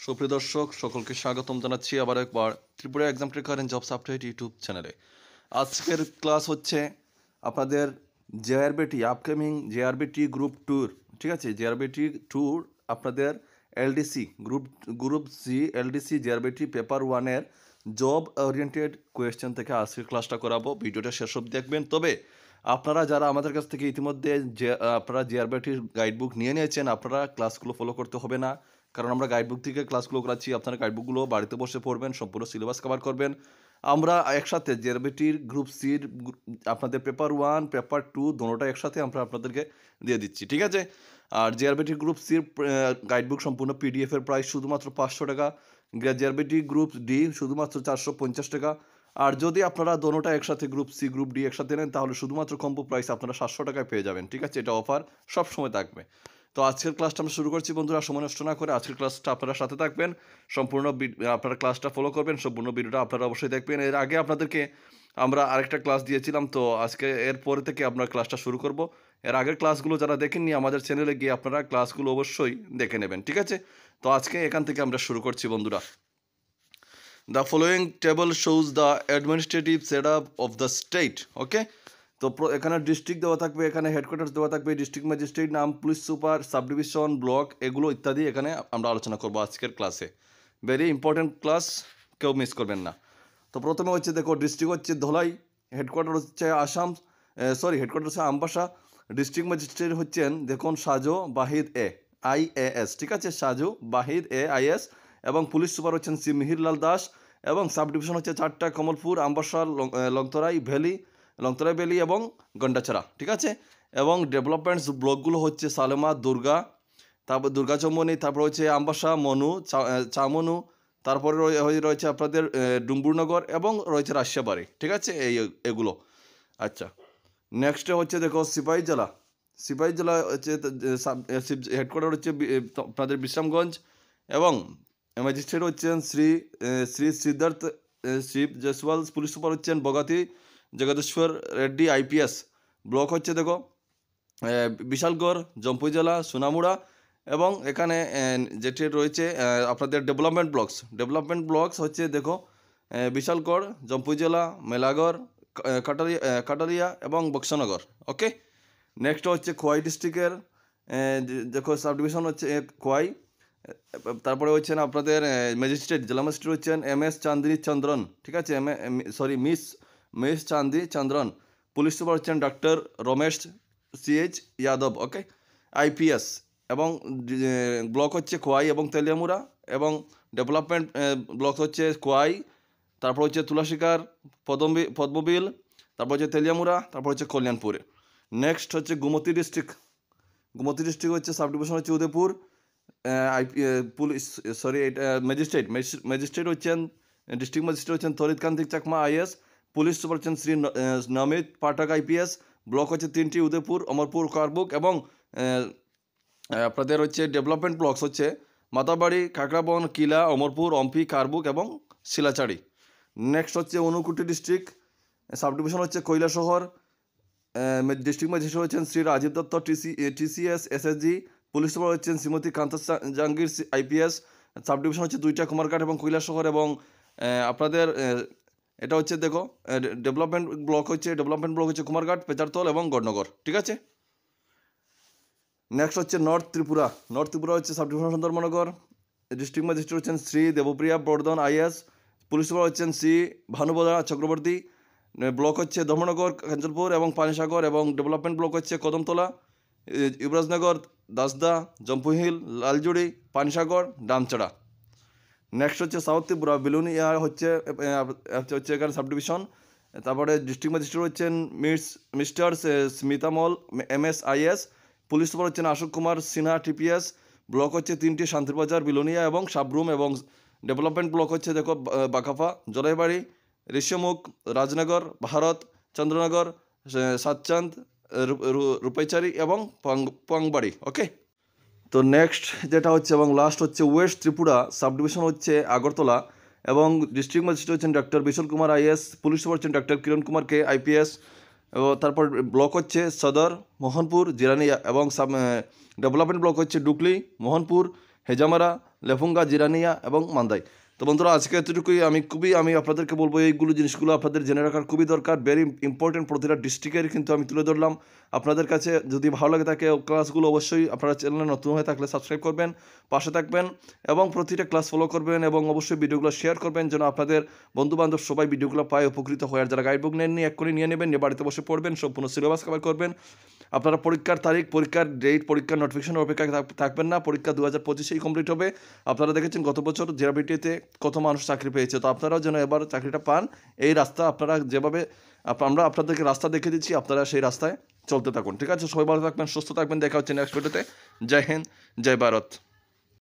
সুপ্রিয় দর্শক সকলকে স্বাগতম জানাচ্ছি আবার একবার Tripura exam tracker and jobs update YouTube চ্যানেলে। আজকের ক্লাস হচ্ছে আপনাদের JRBT upcoming JRBT group tour, ঠিক আছে? জেআরবিটি ট্যুর আপনাদের LDC group C LDC JRBT paper ওয়ানের জব ওরিয়েন্টেড কোয়েশ্চেন থেকে আজকের ক্লাসটা করাবো। ভিডিওটা শেষ অবধি দেখবেন। তবে আপনারা যারা আমাদের কাছ থেকে ইতিমধ্যে আপনারা জেআরবিটির গাইডবুক নিয়ে নিয়েছেন, আপনারা ক্লাসগুলো ফলো করতে হবে না, কারণ আমরা গাইডবুক থেকে ক্লাসগুলো করাচ্ছি। আপনারা গাইডবুকগুলো বাড়িতে বসে পড়বেন, সম্পূর্ণ সিলেবাস কভার করবেন। আমরা একসাথে জেআরবিটির গ্রুপ সির আপনাদের পেপার ওয়ান পেপার টু দোনোটা একসাথে আমরা আপনাদেরকে দিয়ে দিচ্ছি, ঠিক আছে? আর জেআরবিটি গ্রুপ সির গাইডবুক সম্পূর্ণ পিডিএফের প্রাইস শুধুমাত্র 500 টাকা, জেআরবিটি গ্রুপ ডি শুধুমাত্র 450 টাকা। আর যদি আপনারা দোনোটা একসাথে গ্রুপ সি গ্রুপ ডি একসাথে নেন তাহলে শুধুমাত্র কম্বো প্রাইস আপনারা 700 টাকায় পেয়ে যাবেন, ঠিক আছে? এটা অফার সবসময় থাকবে। তো আজকের ক্লাসটা আমরা শুরু করছি বন্ধুরা, সময় নষ্ট না করে আজকের ক্লাসটা আপনারা সাথে থাকবেন, সম্পূর্ণ আপনারা ক্লাসটা ফলো করবেন, সম্পূর্ণ ভিডিওটা আপনারা অবশ্যই দেখবেন। এর আগে আপনাদেরকে আমরা আরেকটা ক্লাস দিয়েছিলাম, তো আজকে এর পরে থেকে আপনার ক্লাসটা শুরু করব। এর আগের ক্লাসগুলো যারা দেখেননি আমাদের চ্যানেলে গিয়ে আপনারা ক্লাসগুলো অবশ্যই দেখে নেবেন, ঠিক আছে? তো আজকে এখান থেকে আমরা শুরু করছি বন্ধুরা। The following table shows the administrative setup of the state. ওকে, তো এখানে ডিস্ট্রিক্ট দেওয়া থাকবে, এখানে হেডকোয়ার্টার্স দেওয়া থাকবে, ডিস্ট্রিক্ট ম্যাজিস্ট্রেট নাম, police super, sub division, block, এগুলো ইত্যাদি এখানে আমরা আলোচনা করবো আজকের ক্লাসে। ভেরি ইম্পর্টেন্ট ক্লাস, কেউ মিস করবেন না। তো প্রথমে হচ্ছে দেখো, ডিস্ট্রিক্ট হচ্ছে ধলাই, হেডকোয়ার্টার হচ্ছে আসাম, হেডকোয়ার্টার হচ্ছে আমবাসা। ডিস্ট্রিক্ট ম্যাজিস্ট্রেট হচ্ছেন দেখুন সাজু বাহিদ IAS, ঠিক আছে? সাজু বাহিদ IAS। এবং পুলিশ সুপার হচ্ছেন সি মিহিরলাল দাস। এবং সাব ডিভিশন হচ্ছে 4টা, কমলপুর, আমবাসা, লংতরাই ভ্যালি এবং গন্ডাছড়া, ঠিক আছে? এবং ডেভেলপমেন্টস ব্লকগুলো হচ্ছে সালেমা, দুর্গা, তারপর দুর্গা চৌমনি, তারপর হচ্ছে আমবাসা, মনু, চামনু, তারপরে রয়েছে আপনাদের ডুম্বুরনগর এবং রয়েছে রাশিয়াবাড়ি, ঠিক আছে? এগুলো। আচ্ছা, নেক্সটে হচ্ছে দেখো সিপাহীজলা হচ্ছে হেডকোয়ার্টার হচ্ছে আপনাদের বিশ্রামগঞ্জ। এবং ম্যাজিস্ট্রেট হচ্ছেন শ্রী সিদ্ধার্থ শিব জয়সওয়াল। পুলিশ সুপার হচ্ছেন বগাতি জগদীশ্বর রেড্ডি IPS। ব্লক হচ্ছে দেখো বিশালগড়, জম্পুই জেলা, সোনামুড়া। এবং এখানে যেটি রয়েছে আপনাদের ডেভেলপমেন্ট ব্লকস হচ্ছে দেখো বিশালগড়, জম্পুই জেলা, মেলাগড়, কাটালিয়া এবং বক্সনগর। ওকে, নেক্সট হচ্ছে খোয়াই ডিস্ট্রিক্টের দেখো সাব ডিভিশন হচ্ছে খোয়াই। তারপরে হচ্ছেন আপনাদের ম্যাজিস্ট্রেট, জেলা ম্যাজিস্ট্রেট হচ্ছেন MS চান্দিনী চন্দ্রন, ঠিক আছে? মিস চান্দি চন্দ্রন। পুলিশ সুপার হচ্ছেন ডক্টর রমেশ CH যাদব। ওকে, IPS। এবং ব্লক হচ্ছে খোয়াই এবং তেলিয়ামুড়া। এবং ডেভেলপমেন্ট ব্লক হচ্ছে খোয়াই, তারপর হচ্ছে তুলাশিকার, পদ্মবিল, তারপর হচ্ছে তেলিয়ামুড়া, তারপর হচ্ছে কল্যাণপুর। নেক্সট হচ্ছে গুমতি ডিস্ট্রিক্ট হচ্ছে সাব ডিভিশন হচ্ছে উদয়পুর। পুলিশ এটা ম্যাজিস্ট্রেট হচ্ছেন ডিস্ট্রিক্ট ম্যাজিস্ট্রেট হচ্ছেন তরিত কান্তি চাকমা IAS। পুলিশ সুপার হচ্ছেন শ্রী নমিত পাঠক IPS। ব্লক হচ্ছে 3টি, উদয়পুর, অমরপুর, কারবুক। এবং আপনাদের হচ্ছে ডেভেলপমেন্ট ব্লকস হচ্ছে মাতাবাড়ি, কাকড়াবন, কিলা, অমরপুর, অম্পি, কারবুক এবং শিলাচাড়ি। নেক্সট হচ্ছে ঊনকোটি ডিস্ট্রিক্ট, সাব ডিভিশন হচ্ছে কৈলাসহর। ডিস্ট্রিক্ট ম্যাজিস্ট্রেট হচ্ছেন Shri Rajib Dutta TCS SSG। Police super হচ্ছেন Shrimati Kanta Jahangir IPS। Sub division হচ্ছে 2টা, কুমারঘাট এবং কৈলাসহর। এবং আপনাদের এটা হচ্ছে দেখো ডেভেলপমেন্ট ব্লক হচ্ছে কুমারঘাট, পেচারতল এবং গড়নগর, ঠিক আছে? নেক্সট হচ্ছে নর্থ ত্রিপুরা হচ্ছে সাব ডিভিশন সুন্দরবনগর। ডিস্ট্রিক্ট ম্যাজিস্ট্রেট হচ্ছেন শ্রী দেবপ্রিয়া বর্ধন IAS। পুলিশ সুপার হচ্ছেন শ্রী ভানুবদা চক্রবর্তী। ব্লক হচ্ছে ধর্মনগর, কাঞ্চনপুর এবং পানিসাগর। এবং ডেভেলপমেন্ট ব্লক হচ্ছে কদমতলা, ইবরাজনগর, দাসদা, জম্পুহিল, লালজুড়ি, পানিসাগর, ডামচড়া। নেক্সট হচ্ছে সাউথ ত্রিপুরা, বিলুনিয়া হচ্ছে এখানে সাব ডিভিশন। তারপরে ডিস্ট্রিক্ট ম্যাজিস্ট্রেট হচ্ছেন mister Smitamal MS IAS। Police super হচ্ছেন অশোক কুমার সিনহা TPS। ব্লক হচ্ছে 3টি, শান্তিরবাজার, বিলোনিয়া এবং সাবরুম। এবং ডেভেলপমেন্ট ব্লক হচ্ছে দেখো বাকাফা, জলাইবাড়ি, ঋষ্যমুখ, রাজনগর, ভারত, চন্দ্রনগর, সাতচাঁদ, রূপাইচারি এবং পাংবাড়ি। ওকে, তো নেক্সট যেটা হচ্ছে এবং লাস্ট হচ্ছে ওয়েস্ট ত্রিপুরা, সাব ডিভিশন হচ্ছে আগরতলা। এবং ডিস্ট্রিক্ট ম্যাজিস্ট্রেট হচ্ছেন ডক্টর বিশাল কুমার IAS। পুলিশ সুপার হচ্ছেন ডক্টর কিরণ কুমার K IPS। এবং তারপর ব্লক হচ্ছে সদর, মোহনপুর, জিরানিয়া। এবং ডেভেলপমেন্ট ব্লক হচ্ছে ডুকলি, মোহনপুর, হেজামারা, লেফুঙ্গা, জিরানিয়া এবং মান্দাই। তো বন্ধুরা আজকে এতটুকুই। আমি আপনাদেরকে বলবো এইগুলো জিনিসগুলো আপনাদের জেনে রাখার খুবই দরকার, ভেরি ইম্পর্টেন্ট। প্রতিটা ডিস্ট্রিক্টের কিন্তু আমি তুলে ধরলাম আপনাদের কাছে। যদি ভালো লাগে থাকে ক্লাসগুলো অবশ্যই আপনারা চ্যানেলে নতুন হয়ে থাকলে সাবস্ক্রাইব করবেন, পাশে থাকবেন এবং প্রতিটা ক্লাস ফলো করবেন এবং অবশ্যই ভিডিওগুলো শেয়ার করবেন যেন আপনাদের বন্ধুবান্ধব সবাই ভিডিওগুলো পায়, উপকৃত হয়। আর যারা গাইডবুক নেননি এক্ষুনি নিয়ে নেবেন, নিয়ে বাড়িতে বসে পড়বেন, সম্পূর্ণ সিলেবাস কভার করবেন। আপনারা পরীক্ষার তারিখ, পরীক্ষার ডেট, পরীক্ষার নোটিফিকেশনের অপেক্ষায় থাকবেন না। পরীক্ষা 2025-এই কমপ্লিট হবে। আপনারা দেখেছেন গত বছর জেআরবিটিতে কত মানুষ চাকরি পেয়েছে, তো আপনারাও যেন এবার চাকরিটা পান। এই রাস্তা আপনারা যেভাবে আমরা আপনাদেরকে রাস্তা দেখিয়ে দিচ্ছি, আপনারা সেই রাস্তায় চলতে থাকুন। ঠিক আছে, সবাই ভালো থাকবেন, সুস্থ থাকবেন। দেখা হচ্ছে নেক্সট ভিডিওতে। জয় হিন্দ, জয় ভারত।